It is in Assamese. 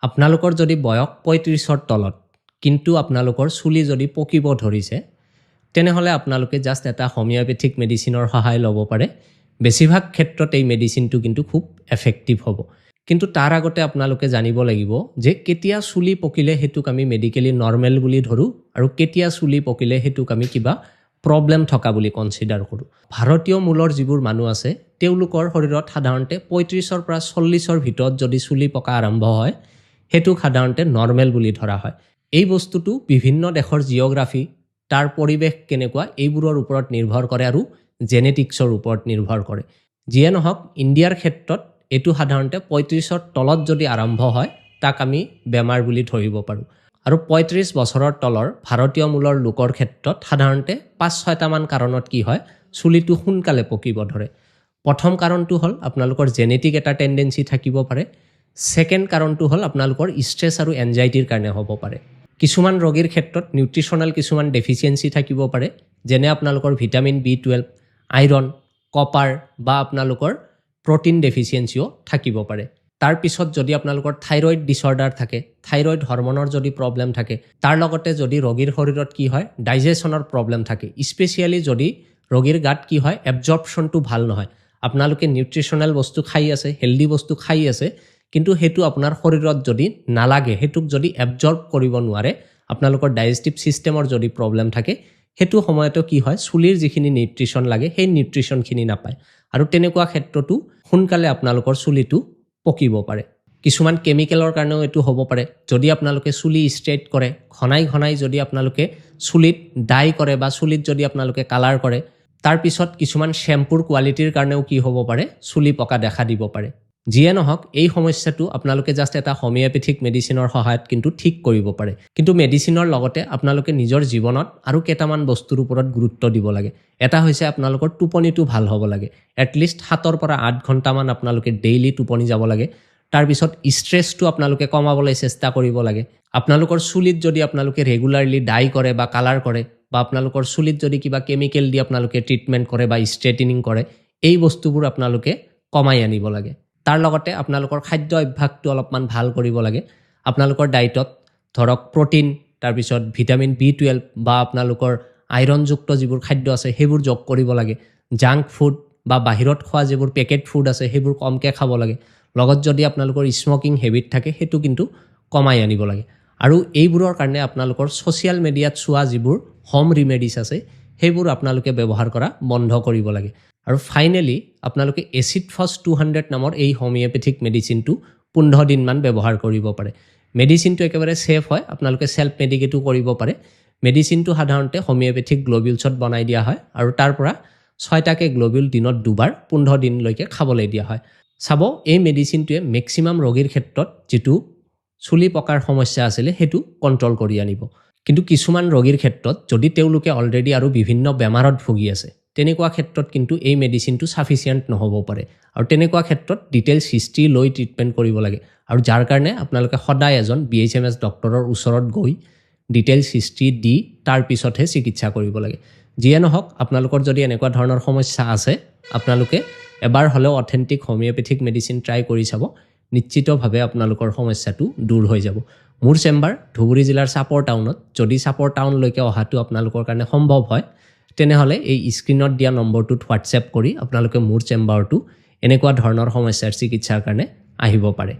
আপোনালোকৰ যদি বয়স ৩৫ৰ তলত কিন্তু আপোনালোকৰ চুলি যদি পকিব ধৰিছে তেনেহলে আপোনালোকে জাস্ট এটা হোমিওপ্যাথিক মেডিসিনৰ সহায় ল'ব পাৰে। বেছিভাগ ক্ষেত্ৰত এই মেডিসিনটো কিন্তু খুব এফেক্টিভ হ'ব। কিন্তু তাৰ আগতে আপোনালোকে জানিব লাগিব যে কেতিয়া চুলি পকিলে হেতুক আমি মেডিকেলি নৰ্মেল বুলি ধৰো আৰু কেতিয়া চুলি পকিলে হেতুক আমি কিবা প্ৰবলেম থকা বুলি কনসিডাৰ কৰো। ভাৰতীয় মূলৰ যিবোৰ মানুহ আছে তেওঁলোকৰ শৰীৰত সাধাৰণতে ৩৫ৰ পৰা ৪০ৰ ভিতৰত যদি চুলি পকা আৰম্ভ হয় হেতুক সাধাৰণতে নৰ্মেল বুলি ধৰা হয়। এই বস্তুটো বিভিন্ন দেশৰ জিঅ'গ্ৰাফি তাৰ পৰিৱেশ কেনেকুৱা এইবোৰৰ ওপৰত নিৰ্ভৰ কৰে আৰু জেনেটিক্সৰ ওপৰত নিৰ্ভৰ কৰে। যিয়ে নহওক ইণ্ডিয়াৰ ক্ষেত্ৰত এটো সাধাৰণতে ৩৫ৰ তলত যদি আৰম্ভ হয় তাক আমি বেমাৰ বুলি ধৰিব পাৰো। আৰু ৩৫ বছৰৰ তলৰ ভাৰতীয় মূলৰ লোকৰ ক্ষেত্ৰত সাধাৰণতে ৫-৬টা মান কাৰণত কি হয় চুলিটো সোনকালে পকিব ধৰে। প্ৰথম কাৰণটো হ'ল আপোনালোকৰ জেনেটিক এটা টেন্ডেন্সি থাকিব পাৰে। সেকেন্ড কাৰণটো হ'ল আপোনালোকৰ ষ্ট্ৰেছ আৰু এনজাইটিৰ কাৰণে হ'ব পাৰে। কিছুমান ৰোগীৰ ক্ষেত্ৰত নিউট্ৰিশনাল কিছুমান ডেফিচিয়েন্সি থাকিব পাৰে, যেনে আপোনালোকৰ ভিটামিন B12, আইৰণ, কপাৰ বা আপোনালোকৰ প্ৰটিন ডেফিচিয়েন্সিও থাকিব পাৰে। তাৰ পিছত যদি আপোনালোকৰ থাইৰয়েড ডিসঅৰ্ডাৰ থাকে, থাইৰয়েড হৰমনৰ যদি প্ৰবলেম থাকে, তাৰ লগতে যদি ৰোগীৰ শৰীৰত কি হয় ডাইজেশনৰ প্ৰবলেম থাকে, স্পেশালি যদি ৰোগীৰ গাত কি হয় এবজৰ্পশনটো ভাল নহয়, আপোনালোকে নিউট্ৰিশনাল বস্তু খাই আছে, হেলদি বস্তু খাই আছে, কিন্তু হেতু আপোনাৰ শৰীৰত যদি নালাগে, হেতুক যদি এবজৰ্ব কৰিব নোৱাৰে, আপোনালোকৰ ডাইজেষ্টিভ সিস্টেমৰ যদি প্ৰবলেম থাকে, হেতু সময়তো কি হয় চুলিৰ যিখিনি নিউট্ৰিশন লাগে সেই নিউট্ৰিশনখিনি নাপায় আৰু তেনেকুৱা ক্ষেত্ৰতো সোনকালে আপোনালোকৰ চুলিটো পকিব পাৰে। কিছুমান কেমিকেলৰ কাৰণেও এটো হ'ব পাৰে। যদি আপোনালোকে চুলি ষ্ট্ৰেট কৰে, ঘনাই যদি আপোনালোকে চুলিত ডাই কৰে বা চুলিত যদি আপোনালোকে কালাৰ কৰে, তাৰ পিছত কিছুমান শ্যাম্পুৰ কোৱালিটিৰ কাৰণেও কি হ'ব পাৰে চুলি পকা দেখা দিব পাৰে। যিয়ে নহওক এই সমস্যাটো আপোনালোকে জাস্ট এটা হোমিওপ্যাথিক মেডিসিনৰ সহায়ত কিন্তু ঠিক কৰিব পাৰে। কিন্তু মেডিসিনৰ লগতে আপোনালোকে নিজৰ জীৱনত আৰু কেইটামান বস্তুৰ ওপৰত গুৰুত্ব দিব লাগে। এটা হৈছে আপোনালোকৰ টোপনিটো ভাল হ'ব লাগে। এটলিষ্ট 7ৰ পৰা 8 ঘণ্টা মান আপোনালোকে ডেইলি টোপনি যাব লাগে। তাৰ পিছত ষ্ট্ৰেছটো আপোনালোকে কমাবলৈ চেষ্টা কৰিব লাগে। আপোনালোকৰ চুলিত যদি আপোনালোকে ৰেগুলাৰলি ডাই কৰে বা কালাৰ কৰে বা আপোনালোকৰ চুলিত যদি কিবা কেমিকেল দি আপোনালোকে ট্ৰিটমেন্ট কৰে বা ষ্ট্ৰেটেনিং কৰে, এই বস্তুবোৰ আপোনালোকে কমাই আনিব লাগে। তাৰ লগতে আপোনালোকৰ খাদ্য অভ্যাসটো অলপমান ভাল কৰিব লাগে। আপোনালোকৰ ডায়েটত ধৰক প্ৰটিন, তাৰ পিছত ভিটামিন B12 বা আপোনালোকৰ আইৰণযুক্ত যিবোৰ খাদ্য আছে সেইবোৰ যোগ কৰিব লাগে। জাংক ফুড বা বাহিৰত খোৱা যিবোৰ পেকেট ফুড আছে সেইবোৰ কমকে খাব লাগে। লগত যদি আপোনালোকৰ স্মকিং হেবিট থাকে হেতু কিন্তু কমাই আনিব লাগে। আৰু এইবোৰৰ কাৰণে আপোনালোকৰ সোশ্যাল মিডিয়াত চোৱা যিবোৰ হোম ৰিমেডিজ আছে সেইবোৰ আপোনালোকে ব্যৱহাৰ কৰা বন্ধ কৰিব লাগে। আৰু ফাইনালি আপোনালোকে এচিড ফস 200 নামৰ এই হোমিওপ্যাথিক মেডিসিনটো 15 দিন মান ব্যৱহাৰ কৰিব পাৰে। মেডিসিনটো একেবাৰে সেফ হয়, আপোনালোকে সেলফ মেডিকেটো কৰিব পাৰে। মেডিসিনটো সাধাৰণতে হোমিওপ্যাথিক গ্লোবিউলছত বনাই দিয়া হয় আৰু তাৰ পৰা 6টাকে গ্লোবিউল দিনত 2বাৰ 15 দিনলৈকে খাবলৈ দিয়া হয়। চাব এই মেডিসিনটোৱে ম্যাক্সিমাম ৰোগীৰ ক্ষেত্ৰত যেটো চুলি পকাৰ সমস্যা আছিল হেতু কন্ট্ৰোল কৰি আনিব। কিন্তু কিছুমান ৰোগীৰ ক্ষেত্ৰত যদি তেওঁলোকে অলৰেডি আৰু বিভিন্ন বেমাৰত ভুগি আছে, তেনেকুৱা ক্ষেত্ৰত কিন্তু এই মেডিসিনটো সাফিসিয়েন্ট নহব পাৰে আৰু তেনেকুৱা ক্ষেত্ৰত ডিটেইলছ হিষ্ট্ৰি লৈ ট্ৰিটমেন্ট কৰিব লাগে। আৰু যাৰ কাৰণে আপোনালোকে সদায় এজন BHMS ডক্টৰৰ ওচৰত গৈ ডিটেইলছ হিষ্ট্ৰি দি তাৰ পিছতহে চিকিৎসা কৰিব লাগে। যিয়ে নহওক আপোনালোকৰ যদি এনেকুৱা ধৰণৰ সমস্যা আছে, আপোনালোকে এবাৰ হলেও অথেন্টিক হোমিওপ্যাথিক মেডিসিন ট্ৰাই কৰি চাব। নিশ্চিতভাৱে আপোনালোকৰ সমস্যাটো দূৰ হৈ যাব। মোৰ চেম্বাৰ ধুবুৰী জিলাৰ চাপৰ টাউনত। যদি চাপৰ টাউনলৈকে অহাটো আপোনালোকৰ কাৰণে সম্ভৱ হয় তেনেহলে এই স্ক্ৰিনত দিয়া নম্বৰটোত হোৱাটছএপ কৰি আপোনালোকে মোৰ চেম্বাৰটো এনেকুৱা ধৰণৰ সমস্যাৰ চিকিৎসাৰ কাৰণে আহিব পাৰে।